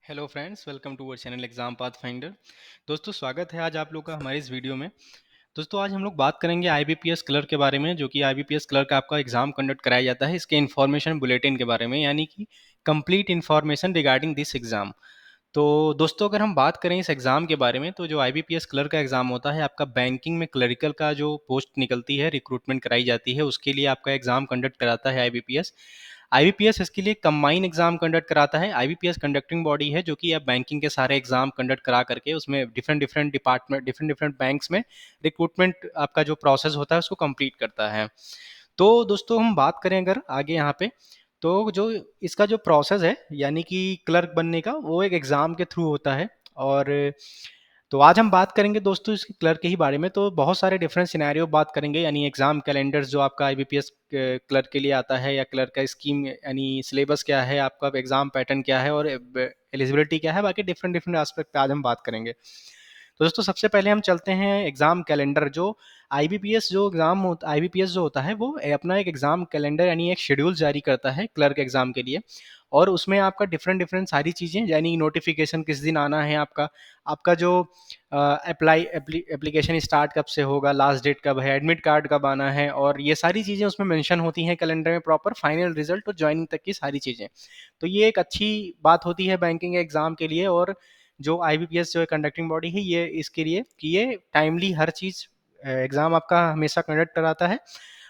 Hello friends, welcome to our channel Exam Path Finder. दोस्तों, स्वागत है आज आप लोग का हमारे इस वीडियो में। दोस्तों, आज हम लोग बात करेंगे आईबीपीएस क्लर्क के बारे में, जो कि आईबीपीएस क्लर्क आपका एग्जाम कंडक्ट कराया जाता है, इसके इन्फॉर्मेशन बुलेटिन के बारे में, यानी कि complete information regarding this exam. तो दोस्तों, अगर हम बात करें इस एग्ज़ाम के बारे में, तो जो आईबीपीएस क्लर्क का एग्ज़ाम होता है, आपका बैंकिंग में क्लरिकल का जो पोस्ट निकलती है, रिक्रूटमेंट कराई जाती है, उसके लिए आपका एग्ज़ाम कंडक्ट कराता है आईबीपीएस। आईबीपीएस इसके लिए कंबाइन एग्ज़ाम कंडक्ट कराता है। आईबीपीएस कंडक्टिंग बॉडी है, जो कि अब बैंकिंग के सारे एग्ज़ाम कंडक्ट करा करके उसमें different different department, different different banks में रिक्रूटमेंट आपका जो प्रोसेस होता है उसको कंप्लीट करता है। तो दोस्तों, हम बात करें अगर आगे यहाँ पे, तो जो इसका जो प्रोसेस है, यानी कि क्लर्क बनने का, वो एक एग्ज़ाम के थ्रू होता है। और तो आज हम बात करेंगे दोस्तों इसके क्लर्क के ही बारे में। तो बहुत सारे डिफरेंट सिनेरियो बात करेंगे, यानी एग्जाम कैलेंडर्स जो आपका आईबीपीएस क्लर्क के लिए आता है, या क्लर्क का स्कीम यानी सिलेबस क्या है, आपका एग्जाम पैटर्न क्या है, और एलिजिबिलिटी क्या है, बाकी डिफरेंट डिफरेंट एस्पेक्ट पे आज हम बात करेंगे। तो दोस्तों, सबसे पहले हम चलते हैं एग्जाम कैलेंडर। जो आईबीपीएस जो एग्जाम होता आईबीपीएस जो होता है, वो अपना एक एग्जाम कैलेंडर यानी एक शेड्यूल जारी करता है क्लर्क एग्जाम के लिए। और उसमें आपका डिफरेंट डिफरेंट सारी चीज़ें, यानी नोटिफिकेशन किस दिन आना है, आपका आपका जो एप्लीकेशन स्टार्ट कब से होगा, लास्ट डेट कब है, एडमिट कार्ड कब आना है, और ये सारी चीज़ें उसमें मेंशन होती हैं कैलेंडर में, प्रॉपर फाइनल रिजल्ट और ज्वाइनिंग तक की सारी चीज़ें। तो ये एक अच्छी बात होती है बैंकिंग एग्जाम के लिए। और जो आईबीपीएस जो कंडक्टिंग बॉडी है, ये इसके लिए कि ये टाइमली हर चीज़ एग्ज़ाम आपका हमेशा कंडक्ट कराता है।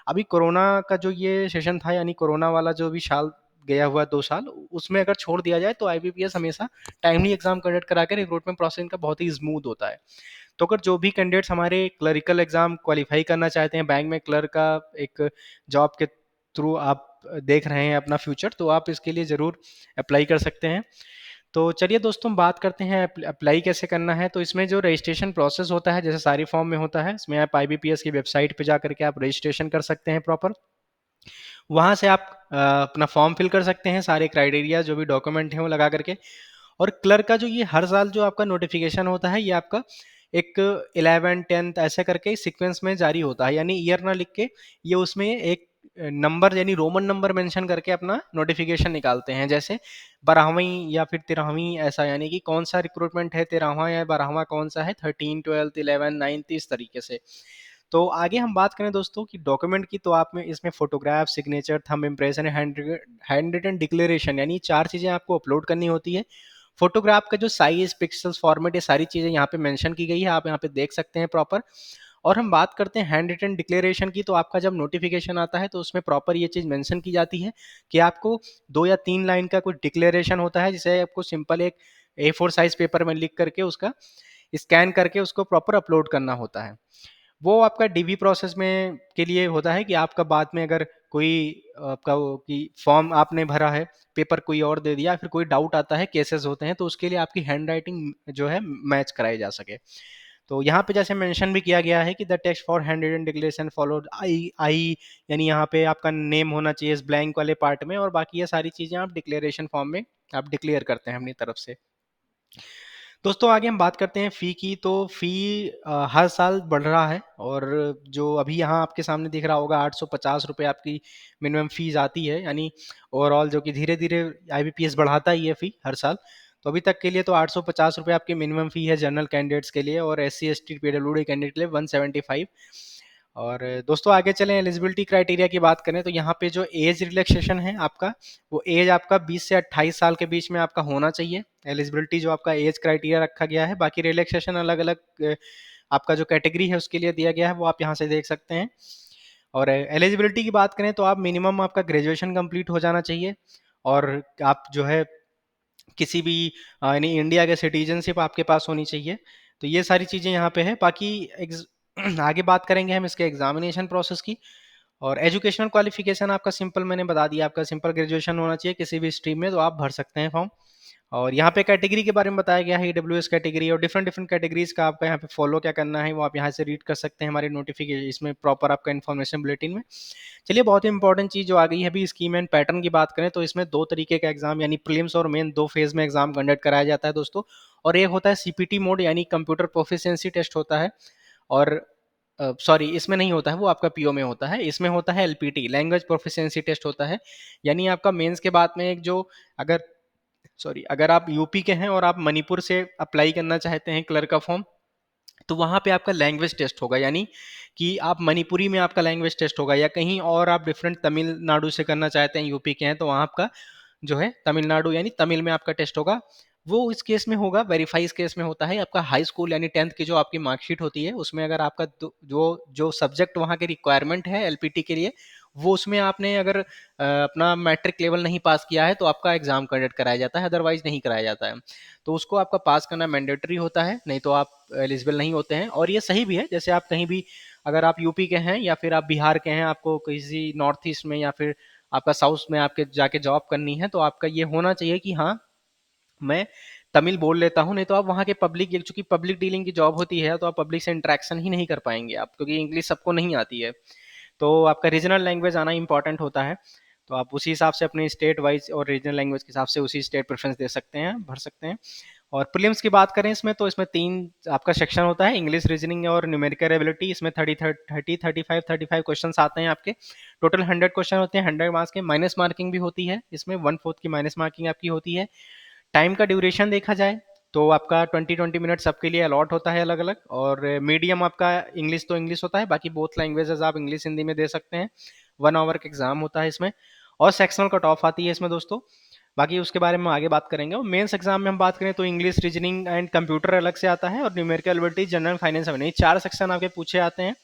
अभी कोरोना का जो ये सेशन था, यानी कोरोना वाला जो भी साल गया हुआ 2 साल, उसमें अगर छोड़ दिया जाए तो आईबीपीएस हमेशा टाइमली एग्जाम कंडक्ट करा के रिक्रूटमेंट प्रोसेस इनका बहुत ही स्मूथ होता है। तो अगर जो भी कैंडिडेट्स हमारे क्लरिकल एग्जाम क्वालिफाई करना चाहते हैं, बैंक में क्लर्क का एक जॉब के थ्रू आप देख रहे हैं अपना फ्यूचर, तो आप इसके लिए ज़रूर अप्लाई कर सकते हैं। तो चलिए दोस्तों, हम बात करते हैं अप्लाई कैसे करना है। तो इसमें जो रजिस्ट्रेशन प्रोसेस होता है, जैसे सारी फॉर्म में होता है, इसमें आप आईबीपीएस की वेबसाइट पे जा करके आप रजिस्ट्रेशन कर सकते हैं प्रॉपर। वहाँ से आप अपना फॉर्म फिल कर सकते हैं, सारे क्राइटेरिया जो भी डॉक्यूमेंट हैं वो लगा करके। और क्लर्क का जो ये हर साल जो आपका नोटिफिकेशन होता है, ये आपका एक 11th 10th ऐसे करके सीक्वेंस में जारी होता है, यानी ईयर ना लिख के ये उसमें एक नंबर यानी रोमन नंबर मेंशन करके अपना नोटिफिकेशन निकालते हैं, जैसे 12वीं या फिर 13वीं ऐसा, यानी कि कौन सा रिक्रूटमेंट है, 13वां या 12वां कौन सा है, 13 12 11 9 इस तरीके से। तो आगे हम बात करें दोस्तों कि डॉक्यूमेंट की, तो आप में इसमें photograph, signature, thumb impression, handwritten declaration, यानी 4 चीज़ें आपको अपलोड करनी होती है। फोटोग्राफ का जो साइज, पिक्सल्स, फॉर्मेट, ये सारी चीज़ें यहाँ पे मेंशन की गई है, आप यहाँ पे देख सकते हैं प्रॉपर। और हम बात करते हैं हैंड रिटन डिक्लेरेशन की, तो आपका जब नोटिफिकेशन आता है तो उसमें प्रॉपर ये चीज़ मेंशन की जाती है कि आपको 2 या 3 लाइन का कुछ डिक्लेरेशन होता है, जिसे आपको सिंपल एक A4 साइज पेपर में लिख करके उसका स्कैन करके उसको प्रॉपर अपलोड करना होता है। वो आपका डीबी प्रोसेस में के लिए होता है कि आपका बाद में अगर कोई आपका वो कि फॉर्म आपने भरा है, पेपर कोई और दे दिया, फिर कोई डाउट आता है, केसेस होते हैं, तो उसके लिए आपकी हैंड राइटिंग जो है मैच कराई जा सके। तो यहाँ पे जैसे मेंशन भी किया गया है कि the text for handwritten declaration followed I, यानी यहाँ पे आपका नेम होना चाहिए इस ब्लैंक वाले पार्ट में, और बाकी ये सारी चीज़ें आप डिक्लेरेशन फॉर्म में आप डिक्लेयर करते हैं अपनी तरफ से। दोस्तों, आगे हम बात करते हैं फ़ी की। तो फ़ी हर साल बढ़ रहा है, और जो अभी यहाँ आपके सामने दिख रहा होगा, 850 रुपये आपकी मिनिमम फ़ीस आती है, यानी ओवरऑल जो कि धीरे धीरे आईबीपीएस बढ़ाता ही है फ़ी हर साल। तो अभी तक के लिए तो 850 रुपये आपकी मिनिमम फ़ी है जनरल कैंडिडेट्स के लिए, और S C S T PWD candidate के लिए 175। और दोस्तों, आगे चलें, एलिजिबिलिटी क्राइटेरिया की बात करें, तो यहाँ पे जो एज रिलैक्सेशन है आपका, वो एज आपका 20 से 28 साल के बीच में आपका होना चाहिए। एलिजिबिलिटी जो आपका एज क्राइटेरिया रखा गया है, बाकी रिलैक्सेशन अलग अलग आपका जो कैटेगरी है उसके लिए दिया गया है, वो आप यहाँ से देख सकते हैं। और एलिजिबिलिटी की बात करें तो आप मिनिमम आपका ग्रेजुएशन कंप्लीट हो जाना चाहिए, और आप जो है किसी भी यानी इंडिया के सिटीजनशिप आपके पास होनी चाहिए। तो ये सारी चीज़ें यहाँ पे है। बाकी आगे बात करेंगे हम इसके एग्जामिनेशन प्रोसेस की। और एजुकेशनल क्वालिफिकेशन आपका सिंपल मैंने बता दिया, आपका सिंपल ग्रेजुएशन होना चाहिए किसी भी स्ट्रीम में, तो आप भर सकते हैं फॉर्म। और यहाँ पे कैटेगरी के बारे में बताया गया है, ईडब्ल्यूएस कैटेगरी, और डिफरेंट डिफरेंट कैटेगरीज का आपका यहाँ पे फॉलो क्या करना है वो आप यहाँ से रीड कर सकते हैं हमारे नोटिफिकेशन, इसमें प्रॉपर आपका इन्फॉर्मेशन बुलेटिन में। चलिए, बहुत ही इंपॉर्टेंट चीज़ जो आ गई है अभी, स्कीम एंड पैटर्न की बात करें, तो इसमें 2 तरीके का एग्जाम यानी प्रीलिम्स और मेन, 2 फेज में एग्जाम कंडक्ट कराया जाता है दोस्तों। और एक होता है सीपीटी मोड, यानी कंप्यूटर प्रोफिशिएंसी टेस्ट होता है। और सॉरी, इसमें नहीं होता है, वो आपका पीओ में होता है। इसमें होता है एलपीटी, लैंग्वेज प्रोफिशिएंसी टेस्ट होता है, यानी आपका मेंस के बाद में एक जो, अगर सॉरी, अगर आप यूपी के हैं और आप मणिपुर से अप्लाई करना चाहते हैं क्लर्क का फॉर्म, तो वहाँ पे आपका लैंग्वेज टेस्ट होगा, यानी कि आप मणिपुरी में आपका लैंग्वेज टेस्ट होगा, या कहीं और आप डिफरेंट तमिलनाडु से करना चाहते हैं, यूपी के हैं, तो वहाँ आपका जो है तमिलनाडु यानी तमिल में आपका टेस्ट होगा। वो इस केस में होगा, वेरीफाई इस केस में होता है आपका हाई स्कूल यानी 10th की जो आपकी मार्कशीट होती है, उसमें अगर आपका जो जो सब्जेक्ट वहाँ के रिक्वायरमेंट है एलपीटी के लिए, वो उसमें आपने अगर अपना मैट्रिक लेवल नहीं पास किया है तो आपका एग्जाम कंडक्ट कराया जाता है, अदरवाइज नहीं कराया जाता है। तो उसको आपका पास करना मैंडेटरी होता है, नहीं तो आप एलिजिबल नहीं होते हैं। और ये सही भी है, जैसे आप कहीं भी अगर आप यूपी के हैं या फिर आप बिहार के हैं, आपको किसी नॉर्थ ईस्ट में या फिर आपका साउथ में आपके जाके जॉब करनी है, तो आपका ये होना चाहिए कि हाँ, मैं तमिल बोल लेता हूँ, नहीं तो आप वहाँ के पब्लिक, चूंकि पब्लिक डीलिंग की जॉब होती है तो आप पब्लिक से इंटरेक्शन ही नहीं कर पाएंगे आप, क्योंकि इंग्लिश सबको नहीं आती है। तो आपका रीजनल लैंग्वेज आना इंपॉर्टेंट होता है। तो आप उसी हिसाब से अपने स्टेट वाइज और रीजनल लैंग्वेज के हिसाब से उसी स्टेट प्रेफरेंस दे सकते हैं, भर सकते हैं। और प्रीलिम्स की बात करें इसमें, तो इसमें 3 आपका सेक्शन होता है, इंग्लिश, रीजनिंग और न्यूमेरिकल एबिलिटी। इसमें 35 क्वेश्चन आते हैं आपके। टोटल 100 क्वेश्चन होते हैं, 100 मार्क्स के। माइनस मार्किंग भी होती है इसमें, 1/4 की माइनस मार्किंग आपकी होती है। टाइम का ड्यूरेशन देखा जाए तो आपका 20-20 मिनट सबके लिए अलॉट होता है अलग अलग। और मीडियम आपका इंग्लिश तो इंग्लिश होता है, बाकी बोथ लैंग्वेजेस आप इंग्लिश हिंदी में दे सकते हैं। 1 आवर का एग्जाम होता है इसमें, और सेक्शनल कट ऑफ आती है इसमें दोस्तों। बाकी उसके बारे में आगे बात करेंगे। और मेंस एग्जाम में हम बात करें तो इंग्लिश, रीजनिंग एंड कंप्यूटर अलग से आता है, और न्यूमेरिकल एबिलिटी, जनरल, फाइनेंस, नहीं, 4 सेक्शन आपके पूछे आते हैं।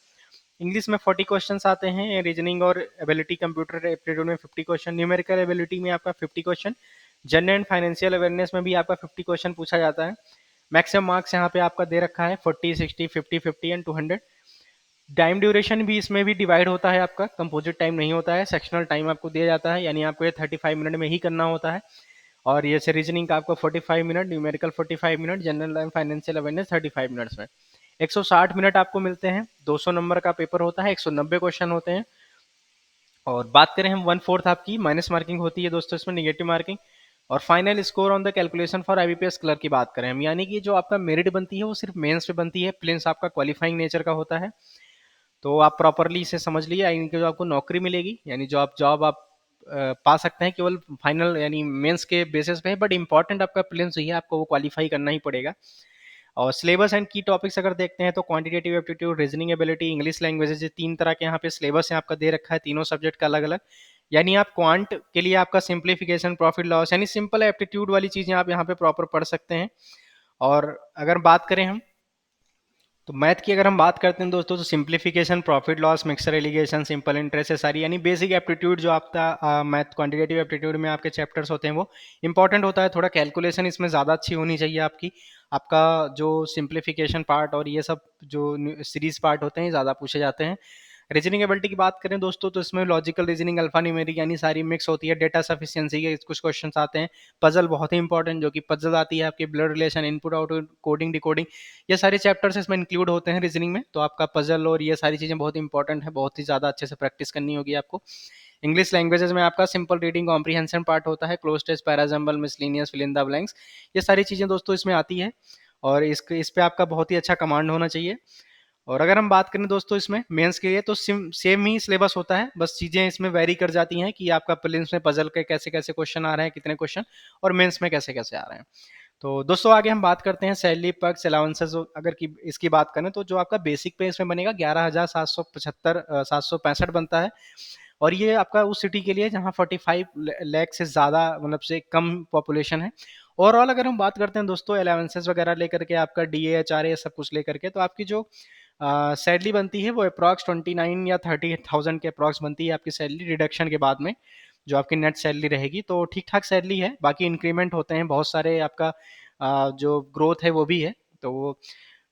इंग्लिश में 40 क्वेश्चंस आते हैं, रीजनिंग और एबिलिटी कंप्यूटर एप्टीट्यूड में 50 क्वेश्चन, न्यूमेरिकल एबिलिटी में आपका 50 question, general and financial awareness में भी आपका 50 क्वेश्चन पूछा जाता है। मैक्सिमम मार्क्स यहाँ पे आपका दे रखा है 40, 60, 50, 50 एंड 200। टाइम ड्यूरेशन भी इसमें भी डिवाइड होता है आपका, कंपोजिट टाइम नहीं होता है, सेक्शनल टाइम आपको दिया जाता है, यानी आपको ये 35 मिनट में ही करना होता है। और ये से रीजनिंग का आपको 45 minute, numerical 45 minute, general and financial awareness 35 minutes में। 160 मिनट आपको मिलते हैं। 200 नंबर का पेपर होता है, 190 क्वेश्चन होते हैं। और बात करें हम 1/4 आपकी माइनस मार्किंग होती है दोस्तों इसमें, निगेटिव मार्किंग। और final score on the calculation for IBPS clerk की बात करें हम, यानी कि जो आपका मेरिट बनती है वो सिर्फ मेंस पे बनती है, प्रीलिम्स आपका क्वालिफाइंग नेचर का होता है। तो आप प्रॉपरली इसे समझ लिए, यानी कि जो आपको नौकरी मिलेगी, यानी जो आप जॉब आप पा सकते हैं केवल फाइनल यानी मेंस के बेसिस पे है, बट इंपॉर्टेंट आपका प्रीलिम्स ही है, आपको वो क्वालिफाई करना ही पड़ेगा। और सिलेबस एंड की टॉपिक्स अगर देखते हैं तो quantitative aptitude, reasoning ability, English languages, ये 3 तरह के यहाँ पे सिलेबस है आपका दे रखा है, तीनों सब्जेक्ट का अलग अलग। यानी आप क्वांट के लिए आपका सिंप्लीफिकेशन, प्रॉफिट लॉस, यानी सिंपल एप्टीट्यूड वाली चीजें आप यहाँ पे प्रॉपर पढ़ सकते हैं। और अगर बात करें हम तो मैथ की अगर हम बात करते हैं दोस्तों, तो simplification, profit loss, mixer alligation, simple interest है सारी, यानी बेसिक एप्टीट्यूड जो आपका मैथ क्वांटिटेटिव एप्टीट्यूड में आपके चैप्टर्स होते हैं वो इंपॉर्टेंट होता है। थोड़ा कैलकुलेशन इसमें ज़्यादा अच्छी होनी चाहिए आपकी। आपका जो सिंप्लीफिकेशन पार्ट और ये सब जो सीरीज पार्ट होते हैं ज़्यादा पूछे जाते हैं। रीजनिंग एबिलिटी की बात करें दोस्तों, तो इसमें लॉजिकल रीजनिंग, अल्फा न्यूमेरिक, यानी सारी मिक्स होती है। डेटा सफिशिएंसी के कुछ क्वेश्चंस आते हैं। पजल बहुत ही इंपॉर्टेंट, जो कि पजल आती है आपकी, blood relation, input output, coding, decoding, ये सारे चैप्टर्स इसमें इंक्लूड होते हैं रीजनिंग में। तो आपका पजल और ये सारी चीज़ें बहुत इंपॉर्टेंट है, बहुत ही ज़्यादा अच्छे से प्रैक्टिस करनी होगी आपको। इंग्लिश लैंग्वेजेस में आपका सिंपल रीडिंग कॉम्प्रीहेंशन पार्ट होता है, cloze test, parajumble, miscellaneous, fill in the blanks, ये सारी चीज़ें दोस्तों इसमें आती है। और इस पे आपका बहुत ही अच्छा कमांड होना चाहिए। और अगर हम बात करें दोस्तों इसमें मेंस के लिए, तो सेम ही सिलेबस होता है, बस चीज़ें इसमें वेरी कर जाती हैं कि आपका प्रीलिम्स में पजल के कैसे कैसे क्वेश्चन आ रहे हैं, कितने क्वेश्चन, और मेंस में कैसे कैसे आ रहे हैं। तो दोस्तों आगे हम बात करते हैं सैलरी, पर्क्स, अलाउंसेस। अगर की इसकी बात करें तो जो आपका बेसिक पे इसमें बनेगा 11,775 765 बनता है। और ये आपका उस सिटी के लिए जहाँ 45 लाख से ज़्यादा, मतलब से कम पॉपुलेशन है। ओवरऑल अगर हम बात करते हैं दोस्तों अलाउंसेस वगैरह लेकर के, आपका डीए, एचआरए सब कुछ लेकर के, तो आपकी जो सैलरी बनती है वो अप्रॉक्स 29 या 30,000 के अप्रॉक्स बनती है आपकी सैलरी, रिडक्शन के बाद में जो आपकी नेट सैलरी रहेगी। तो ठीक ठाक सैलरी है। बाकी इंक्रीमेंट होते हैं बहुत सारे, आपका जो ग्रोथ है वो भी है। तो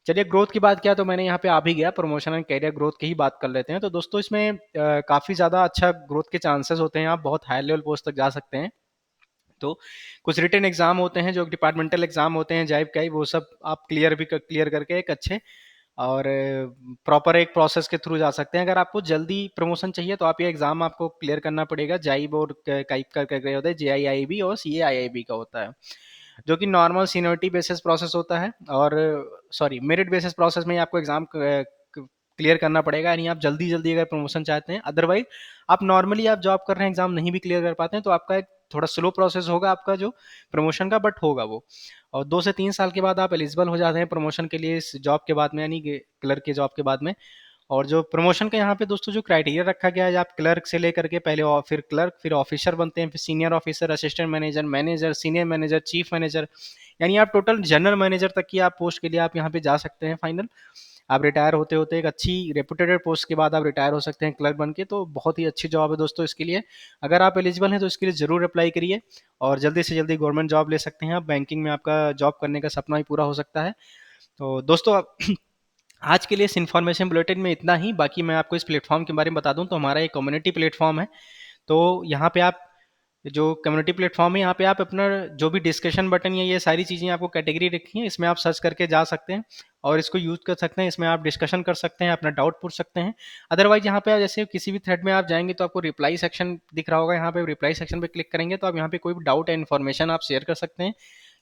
चलिए, ग्रोथ की बात किया तो मैंने यहाँ पे आ भी गया, प्रमोशन एंड कैरियर ग्रोथ की ही बात कर लेते हैं। तो दोस्तों इसमें काफ़ी ज़्यादा अच्छा ग्रोथ के चांसेस होते हैं, आप बहुत हाई लेवल पोस्ट तक जा सकते हैं। तो कुछ रिटन एग्जाम होते हैं, जो डिपार्टमेंटल एग्जाम होते हैं जैब का ही, वो सब आप क्लियर करके एक अच्छे और प्रॉपर एक प्रोसेस के थ्रू जा सकते हैं। अगर आपको जल्दी प्रमोशन चाहिए तो आप ये एग्जाम आपको क्लियर करना पड़ेगा। जाइब और काइप का करके होता है, जेआईआईबी और सीएआईआईबी का होता है, जो कि नॉर्मल सीनियरिटी बेसिस प्रोसेस होता है। और सॉरी, मेरिट बेसिस प्रोसेस में ही आपको एग्जाम क्लियर करना पड़ेगा, यानी आप जल्दी जल्दी अगर प्रमोशन चाहते हैं। अदरवाइज आप नॉर्मली आप जॉब कर रहे हैं, एग्जाम नहीं भी क्लियर कर पाते हैं, तो आपका एक थोड़ा स्लो प्रोसेस होगा आपका जो प्रमोशन का, बट होगा वो। और 2 से 3 साल के बाद आप एलिजिबल हो जाते हैं प्रमोशन के लिए इस जॉब के बाद में, यानी कि क्लर्क के जॉब के बाद में। और जो प्रमोशन का यहाँ पे दोस्तों जो क्राइटेरिया रखा गया है, आप क्लर्क से लेकर के पहले फिर क्लर्क, फिर ऑफिसर बनते हैं, फिर senior officer, assistant manager, manager, senior manager, chief manager, यानी आप टोटल जनरल मैनेजर तक की आप पोस्ट के लिए आप यहाँ पे जा सकते हैं फाइनल। आप रिटायर होते होते एक अच्छी रेपुटेटेड पोस्ट के बाद आप रिटायर हो सकते हैं क्लर्क बन के। तो बहुत ही अच्छी जॉब है दोस्तों इसके लिए। अगर आप एलिजिबल हैं तो इसके लिए ज़रूर अप्लाई करिए और जल्दी से जल्दी गवर्नमेंट जॉब ले सकते हैं आप। बैंकिंग में आपका जॉब करने का सपना ही पूरा हो सकता है। तो दोस्तों आज के लिए इस इन्फॉर्मेशन बुलेटिन में इतना ही। बाकी मैं आपको इस प्लेटफॉर्म के बारे में बता दूं तो हमारा एक कम्युनिटी प्लेटफॉर्म है। तो यहाँ पे आप जो कम्युनिटी प्लेटफॉर्म है, यहाँ पे आप अपना जो भी डिस्कशन बटन या ये सारी चीज़ें आपको कैटेगरी रखी हैं, इसमें आप सर्च करके जा सकते हैं और इसको यूज़ कर सकते हैं। इसमें आप डिस्कशन कर सकते हैं, अपना डाउट पूछ सकते हैं। अदरवाइज यहाँ पे जैसे किसी भी थ्रेड में आप जाएंगे तो आपको रिप्लाई सेक्शन दिख रहा होगा, यहाँ पे रिप्लाई सेक्शन पे क्लिक करेंगे तो आप यहाँ पे कोई भी डाउट या इन्फॉर्मेशन आप शेयर कर सकते हैं।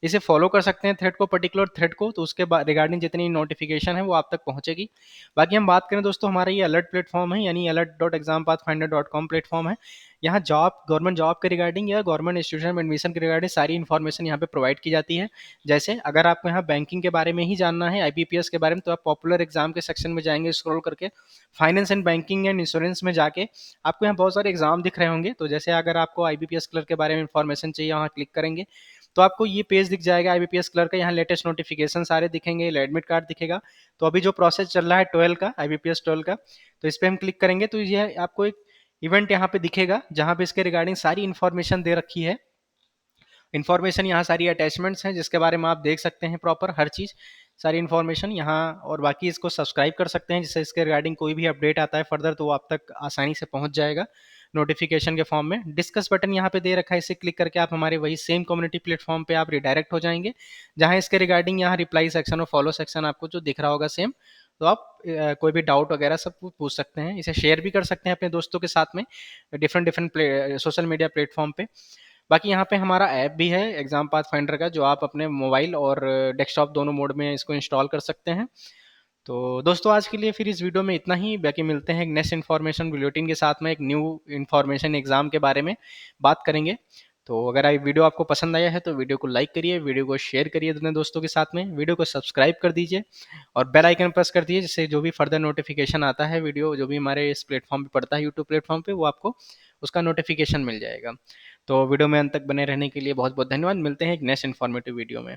इसे फॉलो कर सकते हैं थ्रेड को, पर्टिकुलर थ्रेड को, तो उसके बाद रिगार्डिंग जितनी नोटिफिकेशन है वो आप तक पहुंचेगी। बाकी हम बात करें दोस्तों, हमारा ये अलर्ट प्लेटफॉर्म है, यानी alert.exampathfinder.com प्लेटफॉर्म है। यहाँ जॉब, गवर्नमेंट जॉब के रिगार्डिंग या गवर्नमेंट इंस्टीट्यूशन में एडमिशन के रिगार्डिंग सारी इन्फॉर्मेशन यहाँ पे प्रोवाइड की जाती है। जैसे अगर आपको यहाँ बैंकिंग के बारे में ही जानना है, आईबीपीएस के बारे में, तो आप पॉपुलर एग्जाम के सेक्शन में जाएंगे स्क्रॉल करके, finance and banking and insurance में जाके आपको यहाँ बहुत सारे एग्जाम दिख रहे होंगे। तो जैसे अगर आपको आईबीपीएस क्लर्क के बारे में इन्फॉर्मेशन चाहिए, वहाँ क्लिक करेंगे तो आपको ये पेज दिख जाएगा आईबीपीएस क्लर्क का। यहाँ लेटेस्ट नोटिफिकेशन सारे दिखेंगे, एडमिट कार्ड दिखेगा। तो अभी जो प्रोसेस चल रहा है 12 का, आईबीपीएस 12 का, तो इस पर हम क्लिक करेंगे तो ये आपको एक इवेंट यहाँ पे दिखेगा जहाँ पे इसके रिगार्डिंग सारी इन्फॉर्मेशन दे रखी है। इन्फॉर्मेशन यहाँ सारी अटैचमेंट्स हैं जिसके बारे में आप देख सकते हैं प्रॉपर हर चीज़, सारी इन्फॉर्मेशन यहाँ। और बाकी इसको सब्सक्राइब कर सकते हैं जिससे इसके रिगार्डिंग कोई भी अपडेट आता है फर्दर तो वो आप तक आसानी से पहुँच जाएगा नोटिफिकेशन के फॉर्म में। डिस्कस बटन यहाँ पे दे रखा है, इसे क्लिक करके आप हमारे वही सेम कम्युनिटी प्लेटफॉर्म पे आप रिडायरेक्ट हो जाएंगे, जहाँ इसके रिगार्डिंग यहाँ रिप्लाई सेक्शन और फॉलो सेक्शन आपको जो दिख रहा होगा सेम। तो आप कोई भी डाउट वगैरह सब पूछ सकते हैं। इसे शेयर भी कर सकते हैं अपने दोस्तों के साथ में different different social media platform पे। बाकी यहाँ पे हमारा ऐप भी है एग्जाम पाथ फाइंडर का, जो आप अपने मोबाइल और डेस्कटॉप दोनों मोड में इसको इंस्टॉल कर सकते हैं। तो दोस्तों आज के लिए फिर इस वीडियो में इतना ही। बाकी मिलते हैं एक नेक्स्ट इन्फॉर्मेशन बुलेटिन के साथ में, एक न्यू इन्फॉर्मेशन एग्जाम के बारे में बात करेंगे। तो अगर ये वीडियो आपको पसंद आया है तो वीडियो को लाइक करिए, वीडियो को शेयर करिए अपने दोस्तों के साथ में, वीडियो को सब्सक्राइब कर दीजिए और बेल आइकन प्रेस कर दीजिए, जिससे जो भी फर्दर नोटिफिकेशन आता है, वीडियो जो भी हमारे इस प्लेटफॉर्म पे पड़ता है यूट्यूब प्लेटफॉर्म पे, वो आपको उसका नोटिफिकेशन मिल जाएगा। तो वीडियो में अंत तक बने रहने के लिए बहुत बहुत धन्यवाद। मिलते हैं एक नेक्स्ट इन्फॉर्मेटिव वीडियो में।